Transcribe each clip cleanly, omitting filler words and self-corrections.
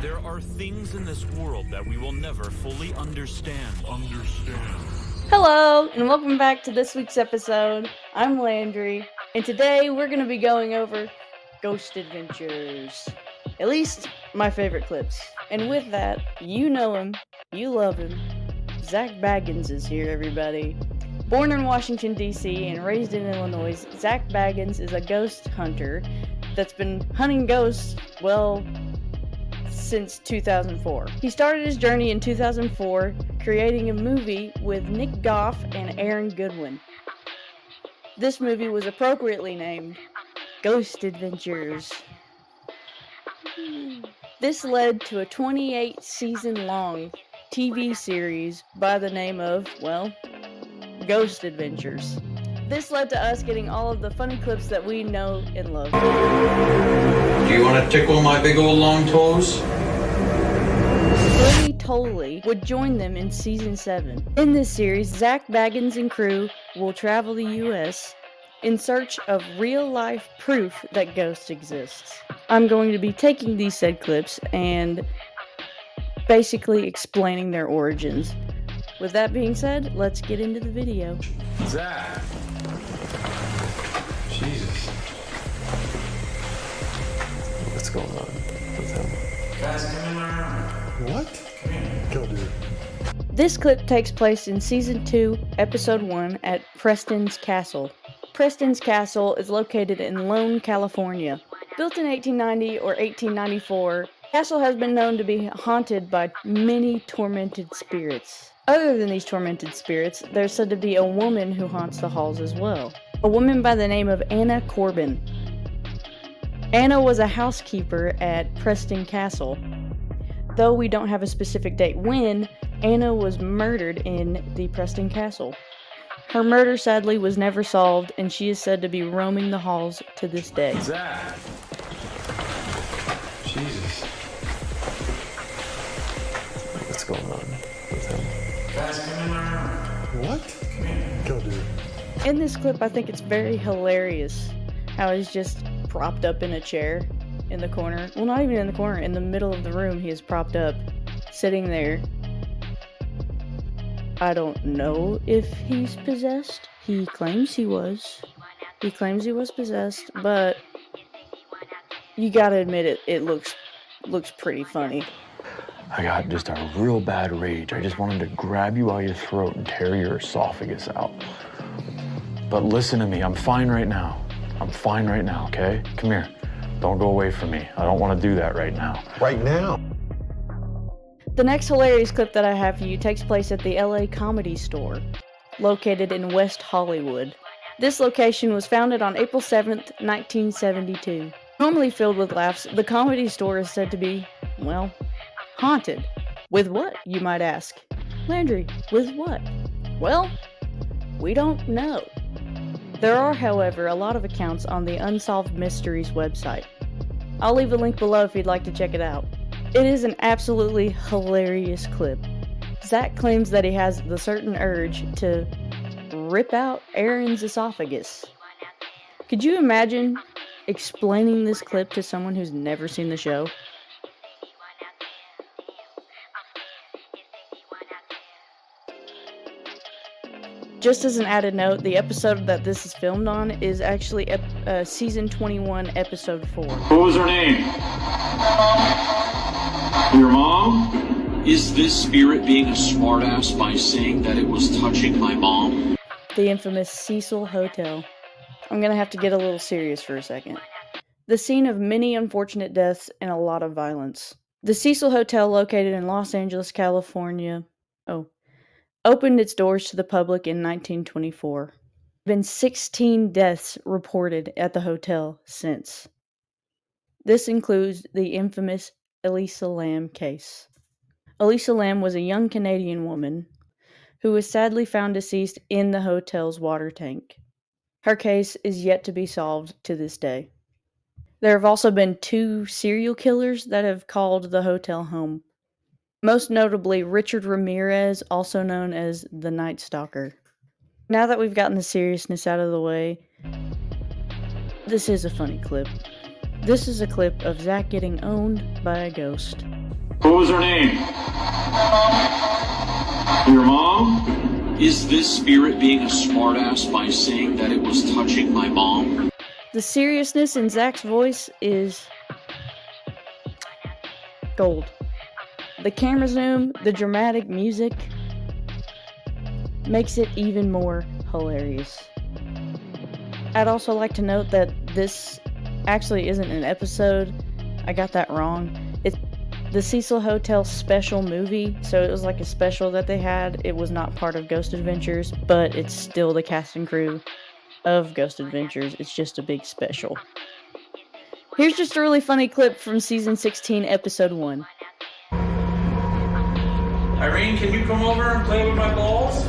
There are things in this world that we will never fully understand. Hello, and welcome back to this week's episode. I'm Landry, and today we're going to be going over Ghost Adventures. At least, my favorite clips. And with that, you know him, you love him. Zach Baggins is here, everybody. Born in Washington, D.C. and raised in Illinois, Zach Baggins is a ghost hunter that's been hunting ghosts, well, since 2004. He started his journey in 2004, creating a movie with Nick Goff and Aaron Goodwin. This movie was appropriately named Ghost Adventures. This led to a 28-season-long TV series by the name of, well, Ghost Adventures. This led to us getting all of the funny clips that we know and love. Do you want to tickle my big old long toes? Billy Tolley would join them in season 7. In this series, Zach Baggins and crew will travel the U.S. in search of real-life proof that ghosts exist. I'm going to be taking these said clips and basically explaining their origins. With that being said, let's get into the video. Zach. Jesus. What's going on with him? Guys, come in my room. What? Go, dude. This clip takes place in Season 2, Episode 1 at Preston's Castle. Preston's Castle is located in Lone, California. Built in 1890 or 1894, Castle has been known to be haunted by many tormented spirits. Other than these tormented spirits, there's said to be a woman who haunts the halls as well. A woman by the name of Anna Corbin. Anna was a housekeeper at Preston Castle. Though we don't have a specific date when, Anna was murdered in the Preston Castle. Her murder sadly was never solved, and she is said to be roaming the halls to this day. Zach. Jesus. What's going on with him? Guys, come in my room. What? Go, dude. In this clip, I think it's very hilarious how he's just propped up in a chair in the corner. Well, not even in the corner, in the middle of the room he is propped up, sitting there. I don't know if he's possessed. He claims he was. He claims he was possessed, but you gotta admit it looks pretty funny. I got just a real bad rage. I just wanted to grab you by your throat and tear your esophagus out. But listen to me, I'm fine right now. I'm fine right now, okay? Come here. Don't go away from me. I don't want to do that right now. Right now? The next hilarious clip that I have for you takes place at the LA Comedy Store, located in West Hollywood. This location was founded on April 7th, 1972. Normally filled with laughs, the Comedy Store is said to be, well, haunted. With what, you might ask? Landry, with what? Well, we don't know. There are, however, a lot of accounts on the Unsolved Mysteries website. I'll leave a link below if you'd like to check it out. It is an absolutely hilarious clip. Zach claims that he has the certain urge to rip out Aaron's esophagus. Could you imagine explaining this clip to someone who's never seen the show? Just as an added note, the episode that this is filmed on is actually Season 21, Episode 4. What was her name? Your mom? Is this spirit being a smartass by saying that it was touching my mom? The infamous Cecil Hotel. I'm gonna have to get a little serious for a second. The scene of many unfortunate deaths and a lot of violence. The Cecil Hotel, located in Los Angeles, California, opened its doors to the public in 1924. There have been 16 deaths reported at the hotel since. This includes the infamous Elisa Lam case. Elisa Lam was a young Canadian woman who was sadly found deceased in the hotel's water tank. Her case is yet to be solved to this day. There have also been 2 serial killers that have called the hotel home. Most notably, Richard Ramirez, also known as the Night Stalker. Now that we've gotten the seriousness out of the way, this is a funny clip. This is a clip of Zach getting owned by a ghost. What was her name? Your mom? Is this spirit being a smartass by saying that it was touching my mom? The seriousness in Zach's voice is gold. The camera zoom, the dramatic music makes it even more hilarious. I'd also like to note that this actually isn't an episode. I got that wrong. It's the Cecil Hotel special movie, so it was like a special that they had. It was not part of Ghost Adventures, but it's still the cast and crew of Ghost Adventures. It's just a big special. Here's just a really funny clip from season 16, episode 1. Irene, can you come over and play with my balls?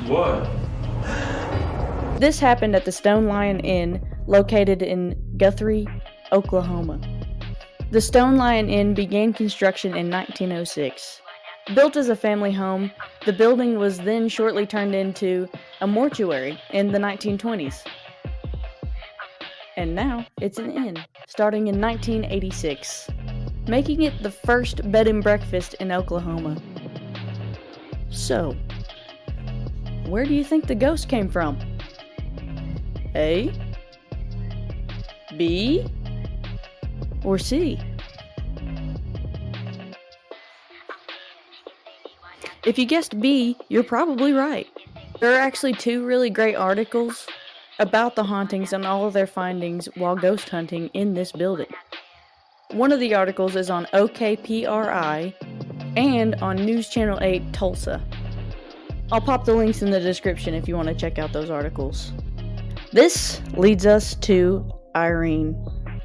What? This happened at the Stone Lion Inn, located in Guthrie, Oklahoma. The Stone Lion Inn began construction in 1906. Built as a family home, the building was then shortly turned into a mortuary in the 1920s. And now it's an inn, starting in 1986, making it the first bed and breakfast in Oklahoma. So, where do you think the ghost came from? A, B, or C? If you guessed B, you're probably right. There are actually 2 really great articles about the hauntings and all of their findings while ghost hunting in this building. One of the articles is on OKPRI and on News Channel 8 Tulsa. I'll pop the links in the description if you want to check out those articles. This leads us to Irene.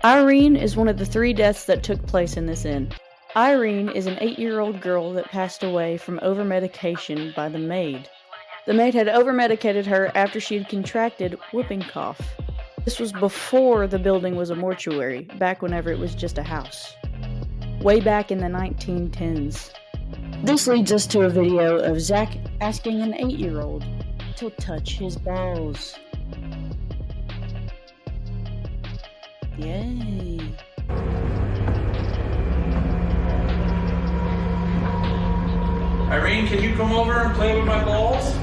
Irene is one of the 3 deaths that took place in this inn. Irene is an 8-year-old girl that passed away from over-medication by the maid. The maid had over-medicated her after she had contracted whooping cough. This was before the building was a mortuary, back whenever it was just a house. Way back in the 1910s. This leads us to a video of Zach asking an 8-year-old to touch his balls. Yay. Irene, can you come over and play with my balls?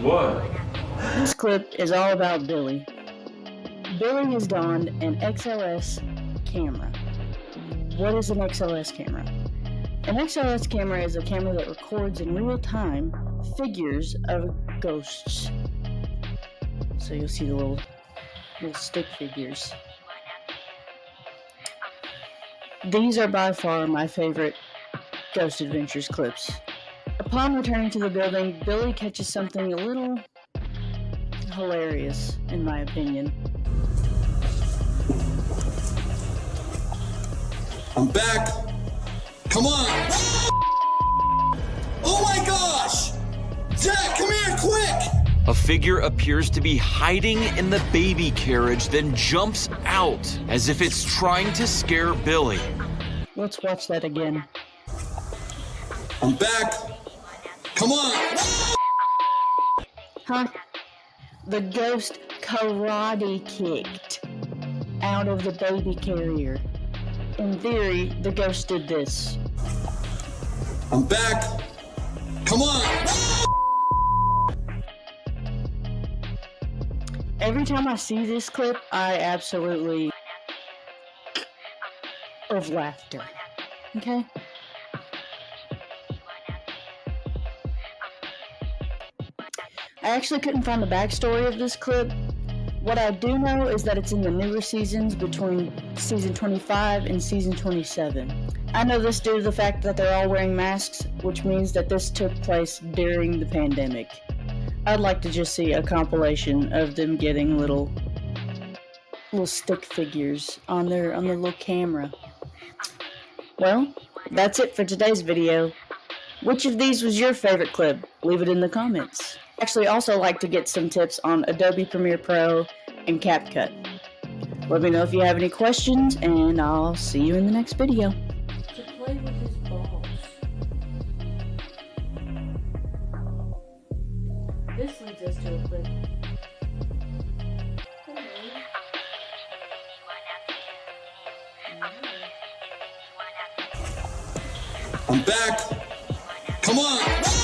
What? This clip is all about Billy. Billy has donned an XLS camera. What is an XLS camera? An XLS camera is a camera that records in real time figures of ghosts. So you'll see the little stick figures. These are by far my favorite Ghost Adventures clips. Upon returning to the building, Billy catches something a little hilarious, in my opinion. I'm back. Come on. Oh my gosh! Jack, come here, quick! A figure appears to be hiding in the baby carriage, then jumps out as if it's trying to scare Billy. Let's watch that again. I'm back. Come on. Huh? The ghost karate kicked out of the baby carrier. In theory, the ghost did this. I'm back. Come on. Every time I see this clip, I absolutely of laughter. Okay? I actually couldn't find the backstory of this clip. What I do know is that it's in the newer seasons between season 25 and season 27. I know this due to the fact that they're all wearing masks, which means that this took place during the pandemic. I'd like to just see a compilation of them getting little stick figures on their little camera. Well, that's it for today's video. Which of these was your favorite clip? Leave it in the comments. Actually, also like to get some tips on Adobe Premiere Pro and CapCut. Let me know if you have any questions, and I'll see you in the next video. This leads us to a clip. I'm back. Come on.